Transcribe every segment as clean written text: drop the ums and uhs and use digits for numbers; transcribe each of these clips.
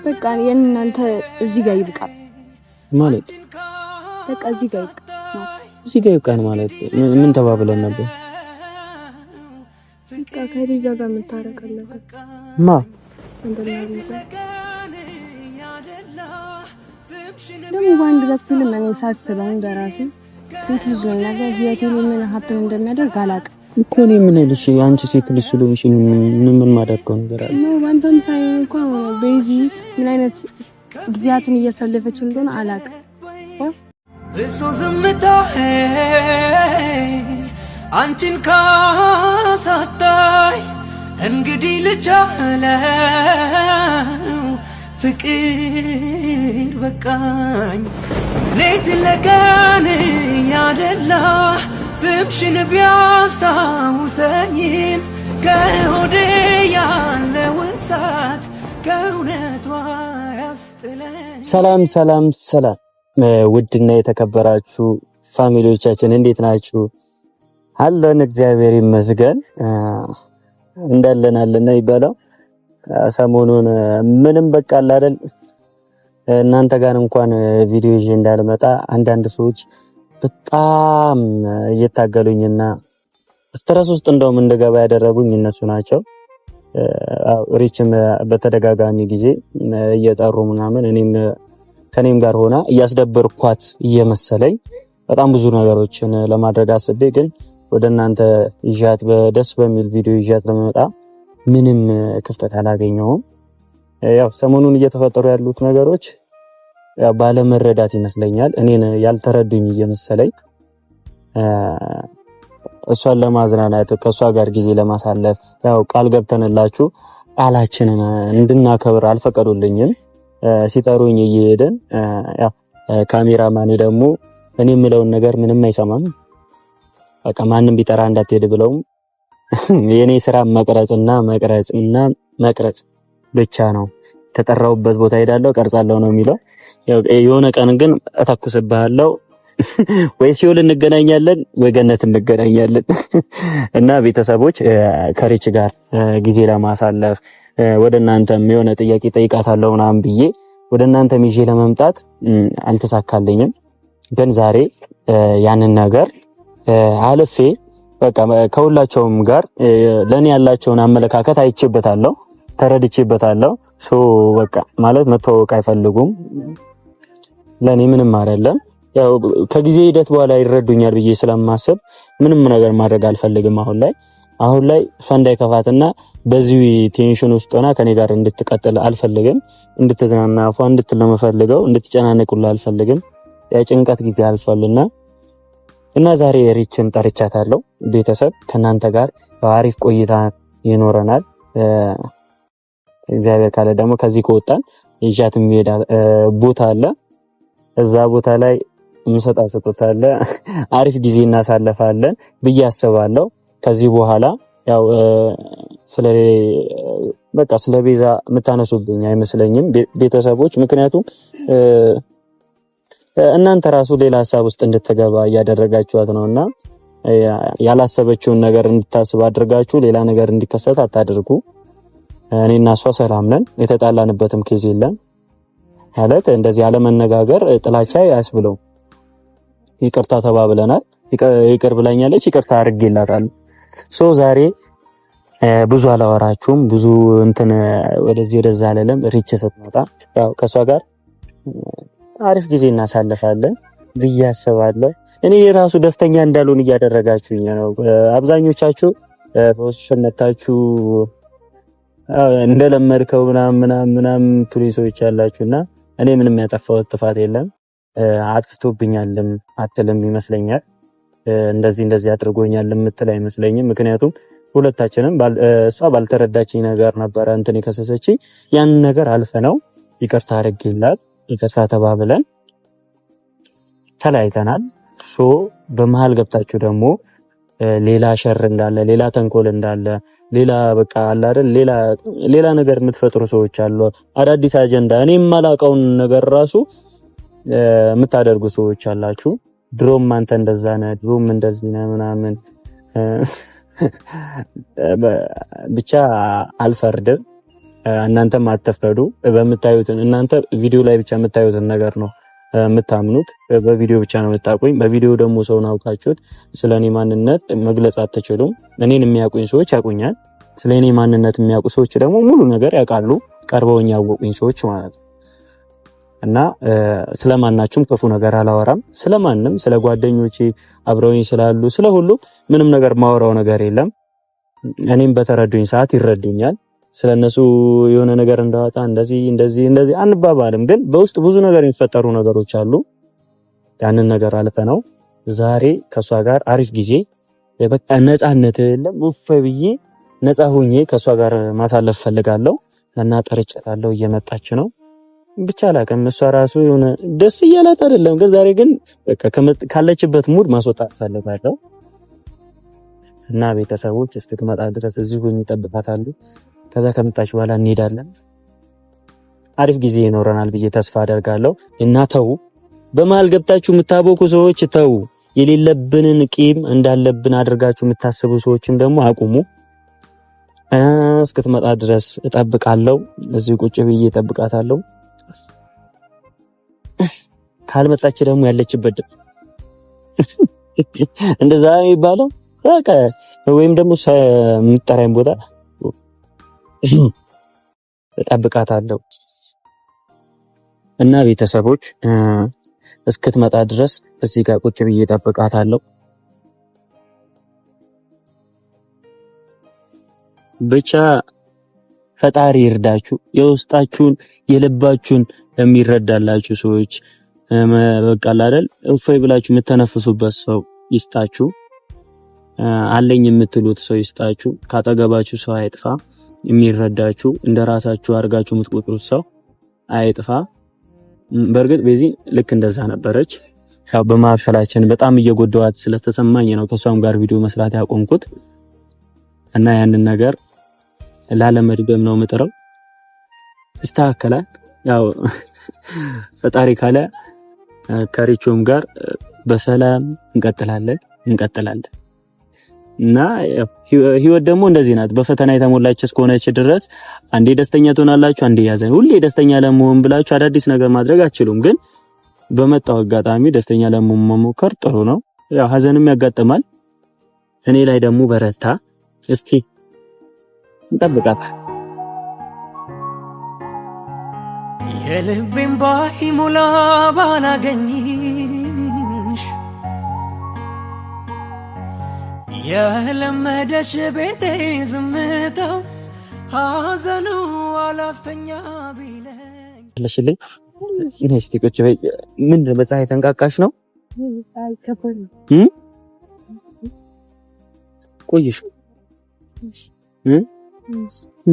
በቃ የእናንተ እዚህ ጋር ይብቃል ማለት በቃ እዚህ ጋር ይብቃል ማለት ምን ተባብለን ነበር? በቃ ከሪዛ ጋር መታረቅ አለበት። ደግሞ በአንድ በኩል እኔ ሳስበው እንደራሴ ሴት ልጅ ነኝ ነገር ህይወቴ ላይ ምን ሀብትን እንደሚያደርግ አላውቅም እኮ እኔ ምን ልሽ አንቺ ሴት ልጅ ስለሆንሽ ምን ማደርገው ነገር አለ ነው አንተም ሳይሆን እንኳን በዚህ ምን አይነት ጊዜያትን እያሳለፈች እንደሆነ አላውቅም እሱ ዝምታ አንቺን ካሳጣኝ እንግዲህ ልቻለው ፍቅር በቃኝ ሌት ለቀን ያደላ ስምሽን ቢያስታውሰኝም ከሆዴ ያለው እሳት ከእውነቷ ያስጥለኝ። ሰላም ውድና የተከበራችሁ ፋሚሊዎቻችን እንዴት ናችሁ? አለን እግዚአብሔር ይመስገን እንዳለና ይባላል። ሰሞኑን ምንም በቃ አይደል እናንተ ጋር እንኳን ቪዲዮ ይዤ እንዳልመጣ አንዳንድ ሰዎች በጣም እየታገሉኝና ስትረስ ውስጥ እንደውም እንደገባ ያደረጉኝ እነሱ ናቸው። ሪችም በተደጋጋሚ ጊዜ እየጠሩ ምናምን ከኔም ጋር ሆና እያስደበርኳት እየመሰለኝ በጣም ብዙ ነገሮችን ለማድረግ አስቤ ግን ወደ እናንተ ይዣት በደስ በሚል ቪዲዮ ይዣት ለመጣ ምንም ክፍተት አላገኘሁም። ያው ሰሞኑን እየተፈጠሩ ያሉት ነገሮች ያው ባለመረዳት ይመስለኛል እኔን ያልተረዱኝ እየመሰለኝ እሷን ለማዝናናት ከሷ ጋር ጊዜ ለማሳለፍ ያው ቃል ገብተንላችሁ ቃላችንን እንድናከብር አልፈቀዱልኝም። ሲጠሩኝ እየሄድን ያው ካሜራማኔ ደግሞ እኔ የምለውን ነገር ምንም አይሰማም። በቃ ማንንም ቢጠራ እንዳትሄድ ብለውም የኔ ስራ መቅረጽ ብቻ ነው። ተጠራውበት ቦታ ሄዳለሁ ቀርጻለሁ ነው የሚለው። የሆነ ቀን ግን እተኩስብሃለሁ ወይ ሲኦል እንገናኛለን ወይ ገነት እንገናኛለን። እና ቤተሰቦች ከሪች ጋር ጊዜ ለማሳለፍ ወደ እናንተም የሆነ ጥያቄ ጠይቃታለሁ ምናምን ብዬ ወደ እናንተም ይዤ ለመምጣት አልተሳካልኝም። ግን ዛሬ ያንን ነገር አልፌ በቃ ከሁላቸውም ጋር ለኔ ያላቸውን አመለካከት አይቼበታለሁ፣ ተረድቼበታለሁ። በቃ ማለት መተዋወቅ አይፈልጉም፣ ለኔ ምንም አይደለም። ያው ከጊዜ ሂደት በኋላ ይረዱኛል ብዬ ስለማስብ ምንም ነገር ማድረግ አልፈልግም። አሁን ላይ እሷ እንዳይከፋትና በዚህ ቴንሽን ውስጥ ሆና ከኔ ጋር እንድትቀጥል አልፈልግም። እንድትዝናና አፏ እንድትለመፈልገው እንድትጨናነቁላ አልፈልግም። የጭንቀት ጊዜ አልፏልና እና ዛሬ ሪችን ጠርቻታለሁ። ቤተሰብ ከናንተ ጋር አሪፍ ቆይታ ይኖረናል። እግዚአብሔር ካለ ደግሞ ከዚህ ከወጣን ይዣት የሚሄድ ቦታ አለ። እዛ ቦታ ላይ እንሰጣጣታለ አሪፍ ጊዜ እናሳልፋለን ብዬ አስባለሁ። ከዚህ በኋላ ያው ስለ ቤዛ የምታነሱብኝ አይመስለኝም ቤተሰቦች። ምክንያቱም እናንተ ራሱ ሌላ ሀሳብ ውስጥ እንድትገባ እያደረጋችኋት ነውና ያላሰበችውን ነገር እንድታስብ አድርጋችሁ ሌላ ነገር እንዲከሰት አታድርጉ። እኔና እሷ ሰላም ነን፣ የተጣላንበትም ኬዝ የለም። ማለት እንደዚህ ያለመነጋገር ጥላቻ ያስብለው። ይቅርታ ተባብለናል፣ ይቅር ብላኛለች፣ ይቅርታ አድርጌላታለሁ። ዛሬ ብዙ አላወራችሁም፣ ብዙ ወደዚህ ወደዛ አለለም። ሪች ስትመጣ ያው ከሷ ጋር አሪፍ ጊዜ እናሳልፋለን ብዬ አስባለሁ። እኔ ራሱ ደስተኛ እንዳልሆን እያደረጋችሁኝ ነው። አብዛኞቻችሁ በውስጥነታችሁ እንደለመድከው ምናምን ቱሪስቶች ያላችሁና እኔ ምንም ያጠፋሁት ጥፋት የለም። አጥፍቶብኛልም አትልም ይመስለኛል። እንደዚህ አድርጎኛል የምትል አይመስለኝም። ምክንያቱም ሁለታችንም እሷ ባልተረዳችኝ ነገር ነበረ የከሰሰችኝ። ያን ነገር አልፈነው ይቅርታ አድርጌላት ይቅርታ ተባብለን ተለያይተናል። በመሃል ገብታችሁ ደግሞ ሌላ ሸር እንዳለ፣ ሌላ ተንኮል እንዳለ፣ ሌላ በቃ አለ አይደል ሌላ ነገር የምትፈጥሩ ሰዎች አሉ። አዳዲስ አጀንዳ እኔም ማላቀውን ነገር ራሱ የምታደርጉ ሰዎች አላችሁ። ድሮም አንተ እንደዛ ነህ፣ ድሮም እንደዚህ ነህ ምናምን ብቻ አልፈርድም። እናንተም አትፍረዱ። በምታዩትን እናንተ ቪዲዮ ላይ ብቻ የምታዩትን ነገር ነው የምታምኑት። በቪዲዮ ብቻ ነው የምታውቁኝ። በቪዲዮ ደግሞ ሰውን አውቃችሁት ስለኔ ማንነት መግለጽ አትችሉም። እኔን የሚያውቁኝ ሰዎች ያውቁኛል። ስለኔ ማንነት የሚያውቁ ሰዎች ደግሞ ሙሉ ነገር ያውቃሉ። ቀርበውኝ ያወቁኝ ሰዎች ማለት ነው። እና ስለማናችሁም ክፉ ነገር አላወራም። ስለማንም ስለ ጓደኞቼ አብረውኝ ስላሉ ስለሁሉ ምንም ነገር ማወራው ነገር የለም። እኔም በተረዱኝ ሰዓት ይረዱኛል። ስለነሱ የሆነ ነገር እንዳወጣ እንደዚህ አንባባልም። ግን በውስጥ ብዙ ነገር የሚፈጠሩ ነገሮች አሉ። ያንን ነገር አልፈነው ዛሬ ከሷ ጋር አሪፍ ጊዜ በቃ ነፃነት የለም ውፍ ብዬ ነፃ ሆኜ ከሷ ጋር ማሳለፍ ፈልጋለሁ እና ጠርጫታለሁ። እየመጣች ነው ብቻ አላውቅም። እሷ ራሱ የሆነ ደስ እያላት አይደለም። ግን ዛሬ ግን በቃ ካለችበት ሙድ ማስወጣት ፈልጋለሁ እና ቤተሰቦች እስክትመጣ ድረስ እዚሁ እንጠብቃታለን። ከዛ ከመጣች በኋላ እንሄዳለን። አሪፍ ጊዜ ይኖረናል ብዬ ተስፋ አደርጋለሁ። እና ተው፣ በመሀል ገብታችሁ የምታቦኩ ሰዎች ተው። የሌለብንን ቂም እንዳለብን አድርጋችሁ የምታስቡ ሰዎችም ደግሞ አቁሙ። እስክትመጣ ድረስ እጠብቃለሁ። እዚሁ ቁጭ ብዬ እጠብቃታለሁ። ካልመጣች ደግሞ ያለችበት ድረስ እንደዛ የሚባለው በቃ ወይም ደግሞ የምጠራኝ ቦታ እጠብቃታለሁ። እና ቤተሰቦች እስክትመጣ ድረስ እዚህ ጋር ቁጭ ብዬ እጠብቃታለሁ። ብቻ ፈጣሪ ይርዳችሁ። የውስጣችሁን የልባችሁን የሚረዳላችሁ ሰዎች በቃ አይደል እፎይ ብላችሁ የምትተነፍሱበት ሰው ይስጣችሁ። አለኝ የምትሉት ሰው ይስጣችሁ። ካጠገባችሁ ሰው አይጥፋ። የሚረዳችሁ እንደራሳችሁ አድርጋችሁ የምትቆጥሩት ሰው አይጥፋ። በእርግጥ በዚህ ልክ እንደዛ ነበረች። ያው በማዕከላችን በጣም እየጎዳዋት ስለተሰማኝ ነው ከሷም ጋር ቪዲዮ መስራት ያቆምኩት እና ያንን ነገር ላለመድገም ነው የምጥረው። ይስተካከላል። ያው ፈጣሪ ካለ ከሪቾም ጋር በሰላም እንቀጥላለን እና ህይወት ደግሞ እንደዚህ ናት። በፈተና የተሞላች እስከሆነች ድረስ አንዴ ደስተኛ ትሆናላችሁ፣ አንዴ ያዘን። ሁሌ ደስተኛ ለመሆን ብላችሁ አዳዲስ ነገር ማድረግ አትችሉም። ግን በመጣው አጋጣሚ ደስተኛ ለመሆን መሞከር ጥሩ ነው። ያው ሀዘንም ያጋጥማል። እኔ ላይ ደግሞ በረታ። እስቲ እንጠብቃት። የልቤን ባይሞላ ባላገኝሽ የለመደሽ ቤቴ ዝምታው ሐዘኑ አላስተኛ ቢለኝ ለሽልኝ እስቲ ቁጭ በይ። ምንድን ነው በፀሐይ ተንቃቃሽ ነው? ቆይሽ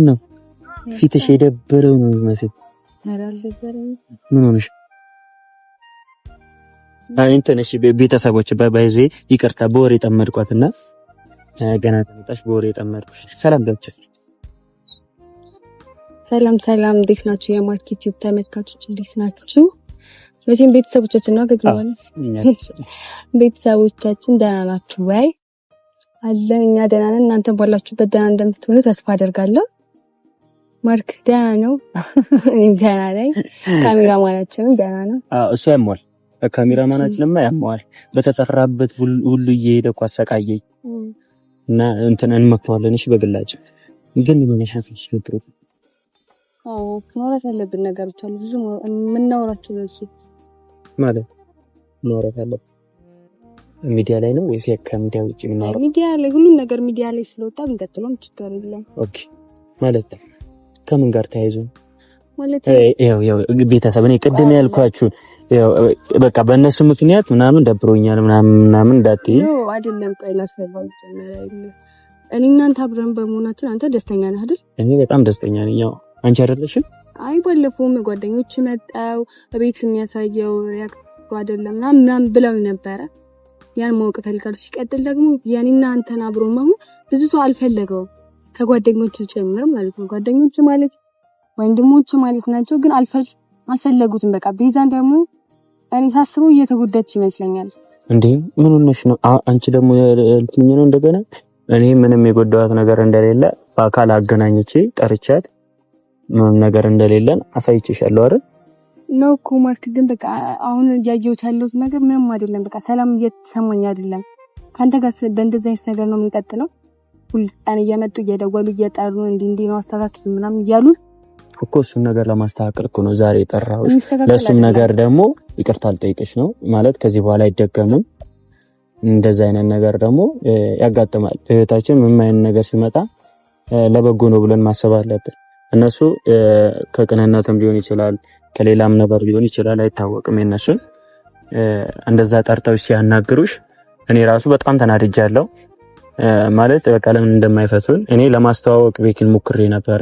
ነው ፊትሽ የደበረው ነው የሚመስል። ምን ሆነሽ? እንትን እሺ ቤተሰቦች ባይዜ ይቅርታ በወሬ ጠመድኳትና ገና ተመጣሽ በወሬ ጠመድኩሽ። ሰላም ገብቼ ሰላም እንዴት ናችሁ? የማርክ ዩቲዩብ ተመልካቾች እንዴት ናችሁ? መቼም ቤተሰቦቻችን ነው ገጥሟል። ቤተሰቦቻችን ደህና ናችሁ ወይ? አለን እኛ ደህና ነን። እናንተ ባላችሁበት ደህና እንደምትሆኑ ተስፋ አደርጋለሁ። ማርክ ደህና ነው፣ እኔም ደህና ነኝ። ካሜራማናችንም ደህና ነው። እሱ ያሟል። ካሜራማናችንማ ያሟል። በተጠራበት ሁሉ እየሄደ እኮ አሰቃየኝ እና እንትን እንመክረዋለን። እሺ በግላጭ ግን ምን ያሻፍሽ ነው? ማውራት ያለብን ነገሮች አሉ። ብዙ የምናወራቸው ነው ማለት ማውራት ያለብን ሚዲያ ላይ ነው ወይስ ከሚዲያ ውጪ የምናወራው? ሚዲያ ላይ ሁሉም ነገር ሚዲያ ላይ ስለወጣ እንቀጥሎም ችግር የለም። ኦኬ ማለት ከምን ጋር ተያይዞ ማለት ያው ቤተሰብ እኔ ቅድም ያልኳችሁ ያው በቃ በእነሱ ምክንያት ምናምን ደብሮኛል ምናምን እንዳትዪ አይደለም። ቆይ ላስረዳው ጀመረ። እኔ እናንተ አብረን በመሆናችን አንተ ደስተኛ ነህ አይደል? እኔ በጣም ደስተኛ ነኝ። ያው አንቺ አይደለሽም? አይ ባለፈውም ጓደኞች መጣው በቤት የሚያሳየው ሪያክት አይደለም ምናምን ብለው ነበረ። ያን ማወቅ ፈልጋለሁ። ሲቀጥል ደግሞ ያኔና አንተን አብሮ መሆን ብዙ ሰው አልፈለገው ከጓደኞቹ ጭምር ማለት ነው። ጓደኞቹ ማለት ወንድሞቹ ማለት ናቸው፣ ግን አልፈለጉትም። በቃ ቤዛን ደግሞ እኔ ሳስበው እየተጎዳች ይመስለኛል። እንዴ ምን ሆነሽ ነው? አንቺ ደግሞ ልትኝ ነው እንደገና? እኔ ምንም የጎዳዋት ነገር እንደሌለ በአካል አገናኝቼ ጠርቻት ነገር እንደሌለን አሳይቼሻለሁ አይደል? ነው እኮ ማርክ፣ ግን በቃ አሁን ያየሁት ያለው ነገር ምንም አይደለም። በቃ ሰላም እየተሰማኝ አይደለም። ካንተ ጋር በእንደዚህ አይነት ነገር ነው የምንቀጥለው? ሁሉ ቀን እየመጡ እየደወሉ እየጠሩ እንዲህ ነው አስተካክል ምናምን እያሉ እኮ እሱን ነገር ለማስተካከል እኮ ነው ዛሬ የጠራሁሽ። ለሱም ነገር ደግሞ ይቅርታ አልጠይቅሽ ነው ማለት ከዚህ በኋላ አይደገምም። እንደዚህ አይነት ነገር ደግሞ ያጋጥማል በህይወታችን። ምንም አይነት ነገር ሲመጣ ለበጎ ነው ብለን ማሰብ አለብን። እነሱ ከቅንነትም ሊሆን ይችላል ከሌላም ነገር ሊሆን ይችላል አይታወቅም። የነሱን እንደዛ ጠርተው ሲያናግሩሽ እኔ ራሱ በጣም ተናድጃለሁ። ማለት በቃ ለምን እንደማይፈቱን እኔ ለማስተዋወቅ ቤኪን ሞክሬ ነበረ፣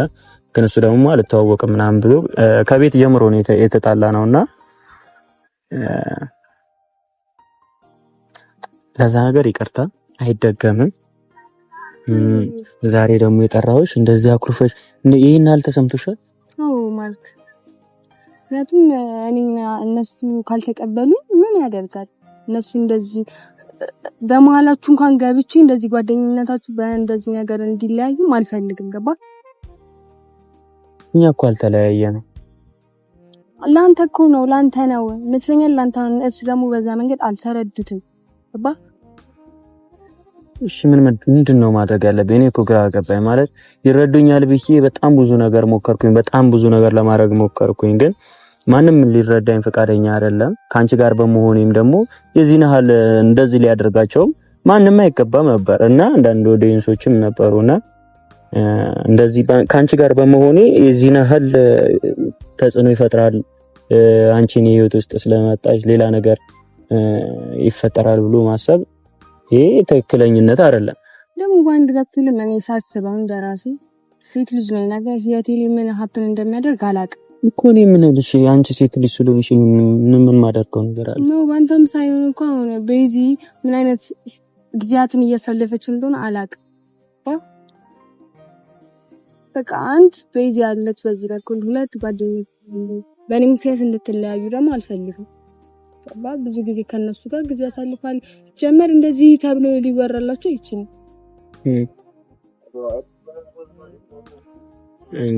ግን እሱ ደግሞ አልተዋወቅም ምናምን ብሎ ከቤት ጀምሮ ነው የተጣላ ነውና ለዛ ነገር ይቅርታ አይደገምም። ዛሬ ደግሞ የጠራሁሽ እንደዚህ አኩርፈሽ ይሄን አልተሰምቶሻል? አዎ ማርክ፣ ምክንያቱም እነሱ ካልተቀበሉ ምን ያደርጋል? እነሱ እንደዚህ በመሀላችሁ እንኳን ገብቼ እንደዚህ ጓደኝነታችሁ በእንደዚህ ነገር እንዲለያዩም አልፈልግም። ገባ? እኛ እኮ አልተለያየንም። ላንተ እኮ ነው ላንተ ነው መስለኛል። ላንተ እሱ ደግሞ በዛ መንገድ አልተረዱትም። ገባ? እሺ ምንድን ነው ማድረግ ያለብኝ? እኔ እኮ ግራ ገባኝ። ማለት ይረዱኛል ብዬ በጣም ብዙ ነገር ሞከርኩኝ፣ በጣም ብዙ ነገር ለማድረግ ሞከርኩኝ፣ ግን ማንም ሊረዳኝ ፈቃደኛ አይደለም። ካንቺ ጋር በመሆኔም ደግሞ የዚህን ያህል እንደዚህ ሊያደርጋቸው ማንም አይገባም ነበር እና አንዳንድ ኦዲየንሶችም ነበሩና እንደዚህ ካንቺ ጋር በመሆኔ የዚህን ያህል ተጽዕኖ ይፈጥራል አንቺን ህይወት ውስጥ ስለመጣች ሌላ ነገር ይፈጠራል ብሎ ማሰብ ይሄ ትክክለኝነት አይደለም። ደግሞ ባንድ ጋር ለምን ሳስበው እንደራሴ ሴት ልጅ ነኝ ነገር ህይወቴ ላይ ምን ሀፕን እንደሚያደርግ አላውቅም እኮ እኔ ምን ልሽ አንቺ ሴት ልጅ ስለሆንሽ ምን ማደርገው ነገር አለ ነው? ባንተም ሳይሆን እንኳን በዚ ምን አይነት ጊዜያትን እያሳለፈች እንደሆነ አላውቅም። በቃ አንድ በዚ ያለች በዚህ በኩል ሁለት ጓደኞች በእኔ ምክንያት እንድትለያዩ ደግሞ አልፈልግም። ብዙ ጊዜ ከነሱ ጋር ጊዜ ያሳልፋል። ጀመር እንደዚህ ተብሎ ሊወራላቸው ይችላል።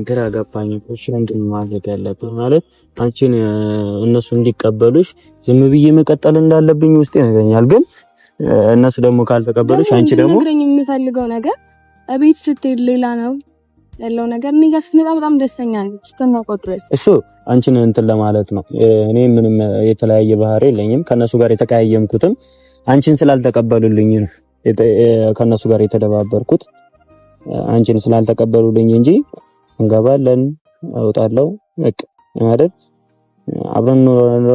ግራ ገባኝ። እሺ ምንድን ማድረግ ያለብኝ? ማለት አንቺን እነሱ እንዲቀበሉሽ ዝም ብዬ መቀጠል እንዳለብኝ ውስጤ ይነግረኛል። ግን እነሱ ደግሞ ካልተቀበሉሽ አንቺ ደግሞ ነግረኝ የምፈልገው ነገር እቤት ስትሄድ ሌላ ነው ያለው ነገር። እኔ ጋር ስትመጣ በጣም ደስተኛ ነኝ እስከማውቀው ድረስ። እሱ አንቺን እንትን ለማለት ነው። እኔ ምንም የተለያየ ባህሪ የለኝም። ከነሱ ጋር የተቀያየምኩትም አንቺን ስላልተቀበሉልኝ ነው ከነሱ ጋር የተደባበርኩት አንቺን ስላልተቀበሉልኝ እንጂ እንገባለን አውጣለው በቃ ማለት አብረን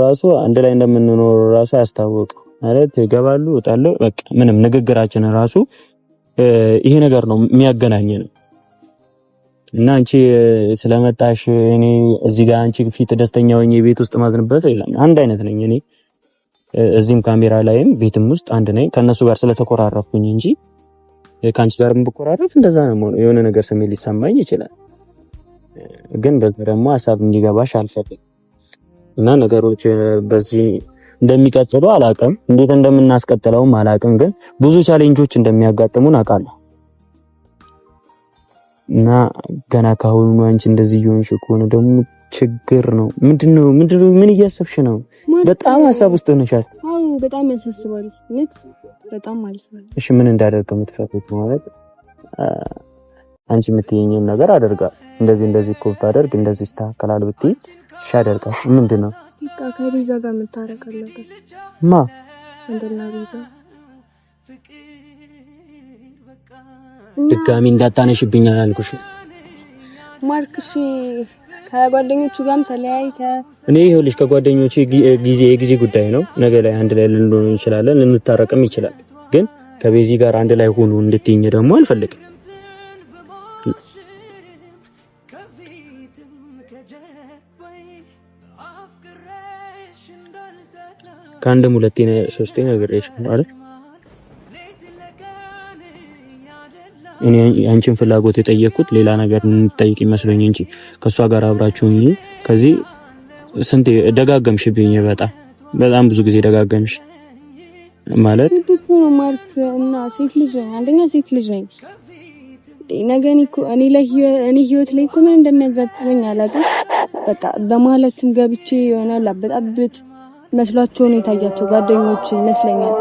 ራሱ አንድ ላይ እንደምንኖር ራሱ ያስታውቅ ማለት ይገባሉ እወጣለሁ በቃ ምንም ንግግራችን ራሱ ይሄ ነገር ነው የሚያገናኘን። እና አንቺ ስለመጣሽ እኔ እዚህ ጋር አንቺ ፊት ደስተኛ ሆኜ ቤት ውስጥ ማዝንበት የለም። አንድ አይነት ነኝ እኔ እዚህም ካሜራ ላይም ቤትም ውስጥ አንድ ነኝ ከነሱ ጋር ስለተኮራረፍኩኝ እንጂ ካንቺ ጋርም ብኮራረፍ እንደዛ ነው የሆነ ነገር ስሜት ሊሰማኝ ይችላል። ግን ደግሞ ሐሳብ እንዲገባሽ አልፈልግም። እና ነገሮች በዚህ እንደሚቀጥሉ አላውቅም፣ እንዴት እንደምናስቀጥለውም አላውቅም። ግን ብዙ ቻሌንጆች እንደሚያጋጥሙን አውቃለሁ። እና ገና ካሁኑ አንቺ እንደዚህ ይሆንሽ ከሆነ ደግሞ ችግር ነው። ምንድነው ምን እያሰብሽ ነው? በጣም ሐሳብ ውስጥ ሆነሻል። አዎ በጣም ያሳስባል። በጣም ማለት ነው። እሺ ምን እንዳደርግ የምትፈልጉት? ማለት አንቺ የምትይኝን ነገር አደርጋለሁ። እንደዚህ እኮ ብታደርግ እንደዚህ ይስተካከላል ብትይ እሺ አደርጋለሁ። ምንድነው? በቃ ከቤዛ ጋር የምታረቀው ነገር ማ እንደና ቤዛ ድጋሚ እንዳታነሽብኝ አላልኩሽ? ማርክሽ ከጓደኞቹ ጋርም ተለያይተ እኔ ይኸውልሽ ከጓደኞቼ የጊዜ ጉዳይ ነው። ነገ ላይ አንድ ላይ ልንሆን እንችላለን፣ ልንታረቅም ይችላል። ግን ከቤዚ ጋር አንድ ላይ ሆኖ እንድትይኝ ደግሞ አልፈልግም። ከአንድም ሁለቴ ሶስቴ ነግሬሽ ማለት እኔ አንቺን ፍላጎት የጠየቅኩት ሌላ ነገር እንጠይቅ ይመስለኝ እንጂ ከሷ ጋር አብራችሁኝ ከዚህ ስንት ደጋገምሽብኝ። በጣም ብዙ ጊዜ ደጋገምሽ ማለት እኮ ማርክ እና ሴት ልጅ ነኝ። አንደኛ ሴት ልጅ ነኝ። ነገን እኮ እኔ ህይወት ላይ እኮ ምን እንደሚያጋጥመኝ አላውቅም። በቃ በማለትም ገብቼ ይሆናል አበጣብጥ መስሏቸው ነው የታያቸው ጓደኞች ይመስለኛል።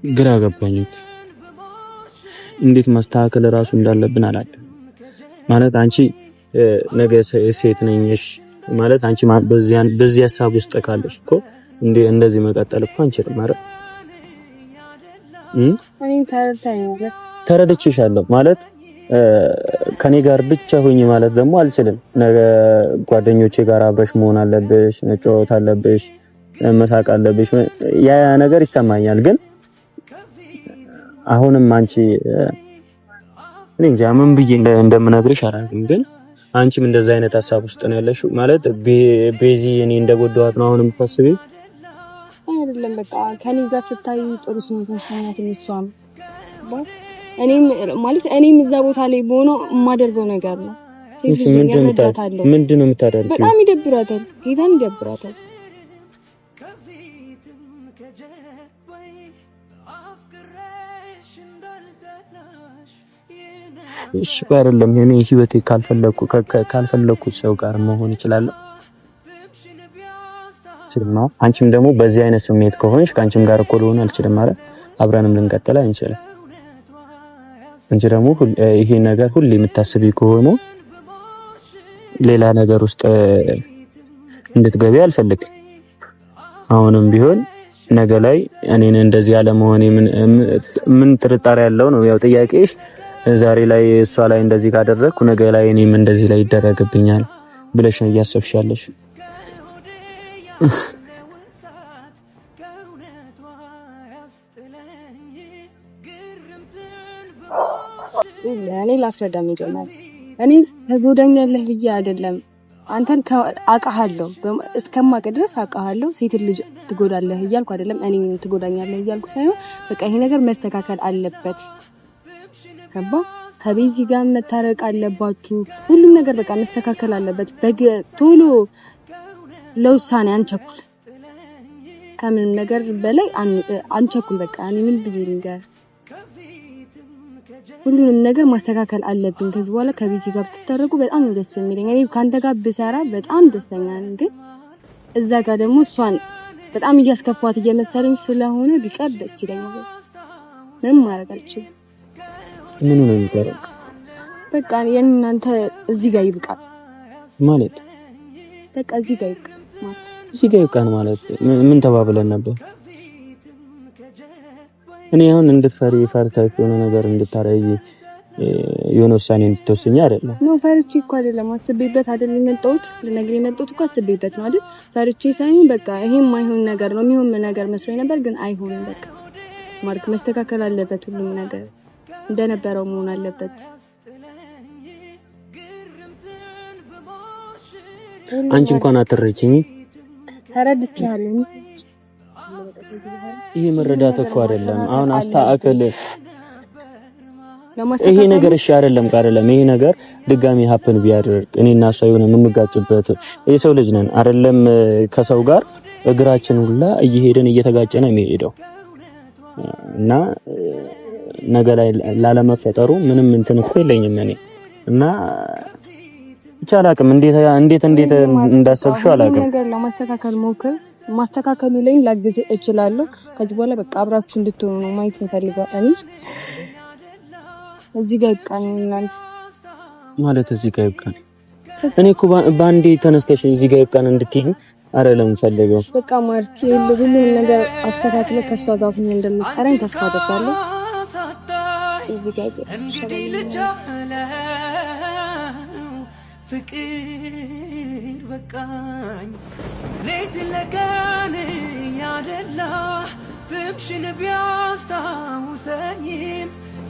ግራ ገባኝ። እንዴት ማስተካከል ራሱ እንዳለብን አላውቅም። ማለት አንቺ ነገ ሴት ነኝሽ ማለት አንቺ በዚህ ሐሳብ ውስጥ ካለሽ እኮ እንደዚህ መቀጠል እኮ አንችልም ማለት እኔ ተረድቼሻለሁ ማለት ከኔ ጋር ብቻ ሆኜ ማለት ደግሞ አልችልም። ነገ ጓደኞቼ ጋር አብረሽ መሆን አለብሽ፣ መጫወት አለብሽ፣ መሳቅ አለብሽ። ያ ነገር ይሰማኛል። ግን አሁንም አንቺ እኔ እንጃ ምን ብዬ እንደምነግርሽ አላውቅም። ግን አንቺም እንደዛ አይነት ሐሳብ ውስጥ ነው ያለሽው ማለት ቤዚ እኔ እንደጎዳኋት ነው አሁንም የምታስቢው? አይደለም በቃ ከኔ ጋር ስታይ ጥሩ ስሜት መሰማት እሷም እኔም ማለት እኔም እዛ ቦታ ላይ ሆኖ የማደርገው ነገር ነው። ሴት ልጅ ያረዳታለሁ። ምንድነው የምታደርጊው? በጣም ይደብራታል፣ ጌታም ይደብራታል። እሺ አይደለም የኔ ህይወቴ ካልፈለኩት ሰው ጋር መሆን ይችላል። ስለማ አንቺም ደግሞ በዚህ አይነት ስሜት ከሆንሽ ካንቺም ጋር እኮ ልሆን አልችልም ማለት አብረንም ልንቀጥል አንችልም። እንጂ ደግሞ ይሄ ነገር ሁሌ የምታስቢ ከሆነ ሌላ ነገር ውስጥ እንድትገቢ አልፈልግም። አሁንም ቢሆን ነገ ላይ እኔን እንደዚህ ያለ መሆኔ ምን ጥርጣሬ ያለው ነው? ያው ጥያቄሽ ዛሬ ላይ እሷ ላይ እንደዚህ ካደረግኩ ነገ ላይ እኔም እንደዚህ ላይ ይደረግብኛል ብለሽ ነው እያሰብሽ ያለሽ። እኔ ላስረዳም ይጀምራል። እኔ ተጎዳኛለህ ብዬ አይደለም አንተን አውቃለሁ እስከማውቅ ድረስ አውቃለሁ። ሴት ልጅ ትጎዳለህ እያልኩ አይደለም እኔ ትጎዳኛለህ እያልኩ ሳይሆን በቃ ይሄ ነገር መስተካከል አለበት። ከባ ከቤዚ ጋር መታረቅ አለባችሁ። ሁሉም ነገር በቃ መስተካከል አለበት። ቶሎ ለውሳኔ አንቸኩል። ከምንም ነገር በላይ አንቸኩል። በቃ እኔ ምን ብዬ ልንገር፣ ሁሉንም ነገር ማስተካከል አለብን። ከዚህ በኋላ ከቤዚ ጋር ብትታረቁ በጣም ነው ደስ የሚለኝ። እኔ ካንተ ጋር ብሰራ በጣም ደስተኛ ነኝ። ግን እዛ ጋር ደግሞ እሷን በጣም እያስከፋት እየመሰለኝ ስለሆነ ቢቀር ደስ ይለኛል። ምንም ማድረግ አልችልም። ምን ነው የሚደረግ? በቃ የእናንተ እዚህ ጋር ይብቃል ማለት በቃ እዚህ ጋር ይብቃል ማለት እዚህ ጋር ይብቃል ማለት ምን ተባብለን ነበር? እኔ አሁን እንድትፈሪ ፈርታች የሆነ ነገር እንድታረይ የሆነ ውሳኔ እንድትወስኝ አይደለም። ነው ፈርቼ እኮ አይደለም አስቤበት አይደለም የመጣሁት። ልነግርህ የመጣሁት እኮ አስቤበት ነው አይደል? ፈርቼ ሳይሆን በቃ ይሄም ማይሆን ነገር ነው የሚሆን ነገር መስሎኝ ነበር፣ ግን አይሆንም። በቃ ማርክ መስተካከል አለበት። ሁሉም ነገር እንደነበረው መሆን አለበት። አንቺ እንኳን አትረጂኝ። ተረድቻለሁ። ይሄ መረዳት እኮ አይደለም። አሁን አስተካከል ይሄ ነገር እሺ አይደለም አይደለም። ይሄ ነገር ድጋሚ ሀፕን ቢያደርግ እኔና እሷ የሆነ የምንጋጭበት የሰው ልጅ ነን አይደለም? ከሰው ጋር እግራችን ሁላ እየሄደን እየተጋጨነ የሚሄደው እና ነገ ላይ ላለመፈጠሩ ምንም እንትን እኮ የለኝም እኔ እና ብቻ አላውቅም እንዴት እንዳሰብሽው አላውቅም። ነገር ለማስተካከል ሞክር። ማስተካከሉ ላይ ላግዝ እችላለሁ። ከዚህ በኋላ በቃ አብራችሁ እንድትሆኑ ነው ማየት የምፈልገው። እኔ እዚህ ጋር ይብቃኝ ማለት እዚህ ጋር ይብቃኝ። እኔ እኮ ባንዴ ተነስተሽ እዚህ ጋር ይብቃኝ እንድትይኝ አይደለም ፈልገው። በቃ ማርክ ሁሉም ነገር አስተካክለ ከሷ ጋር ሁሉ እንደምትቀረኝ ተስፋ አደርጋለሁ። እዚህ ጋር ፍቅር በቃኝ ሌት ለቀን ያደላ ስምሽን ቢያስታውሰኝም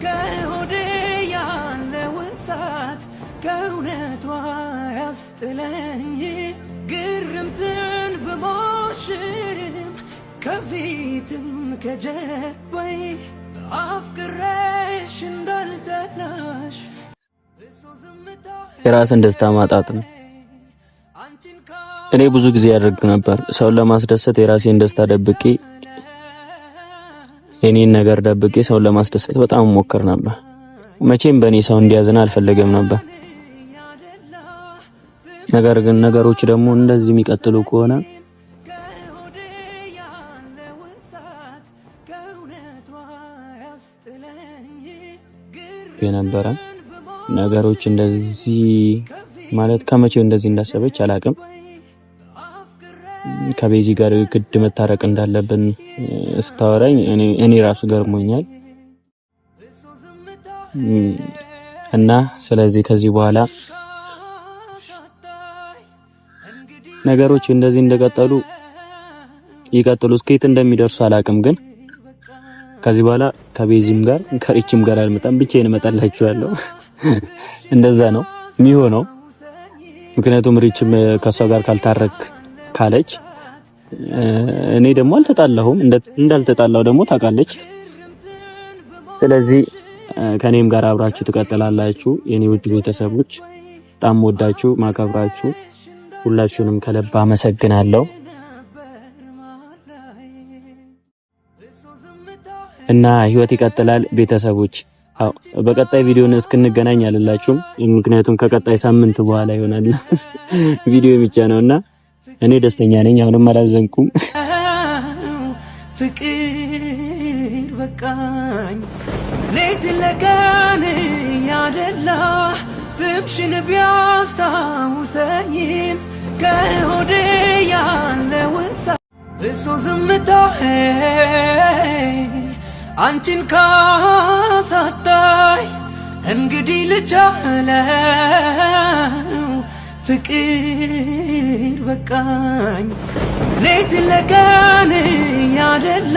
ከሆዴ ያለው እሳት ከእውነቷ ያስጥለኝ ግርምትን ብሞሽርም ከፊትም ከጀርባዬ አፍቅሬሽ እንዳልጠላሽ የራስን ደስታ ማጣት ነው። እኔ ብዙ ጊዜ ያደርግ ነበር ሰውን ለማስደሰት የራሴን ደስታ ደብቄ የኔን ነገር ደብቄ ሰውን ለማስደሰት በጣም ሞክር ነበር። መቼም በእኔ ሰው እንዲያዝን አልፈለገም ነበር። ነገር ግን ነገሮች ደግሞ እንደዚህ የሚቀጥሉ ከሆነ የነበረ ነገሮች እንደዚህ ማለት ከመቼው እንደዚህ እንዳሰበች አላቅም። ከቤዚ ጋር ግድ መታረቅ እንዳለብን ስታወራኝ እኔ ራሱ ገርሞኛል። እና ስለዚህ ከዚህ በኋላ ነገሮች እንደዚህ እንደቀጠሉ ይቀጥሉ። እስከየት እንደሚደርሱ አላቅም። ግን ከዚህ በኋላ ከቤዚም ጋር ከሪችም ጋር አልመጣም፣ ብቻዬን እመጣላችኋለሁ። እንደዛ ነው የሚሆነው። ምክንያቱም ሪችም ከሷ ጋር ካልታረክ ካለች እኔ ደግሞ አልተጣላሁም፣ እንዳልተጣላው ደግሞ ታውቃለች። ስለዚህ ከኔም ጋር አብራችሁ ትቀጥላላችሁ። የኔ ውድ ቤተሰቦች በጣም ወዳችሁ ማከብራችሁ ሁላችሁንም ከልብ አመሰግናለሁ እና ህይወት ይቀጥላል ቤተሰቦች። በቀጣይ ቪዲዮን እስክንገናኝ አልላችሁም፣ ምክንያቱም ከቀጣይ ሳምንት በኋላ ይሆናል ቪዲዮ ብቻ ነውና እኔ ደስተኛ ነኝ። አሁንም አላዘንኩም። ፍቅር በቃኝ ሌት ለቀን ያደላ ስምሽን ቢያስታውሰኝም ከሆዴ ያለው እሱ ዝምታ አንቺን ካሳጣኝ እንግዲህ ልቻለው ፍቅር በቃኝ ሌት ለቀን ያደላ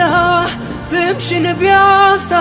ስምሽን ቢያስታ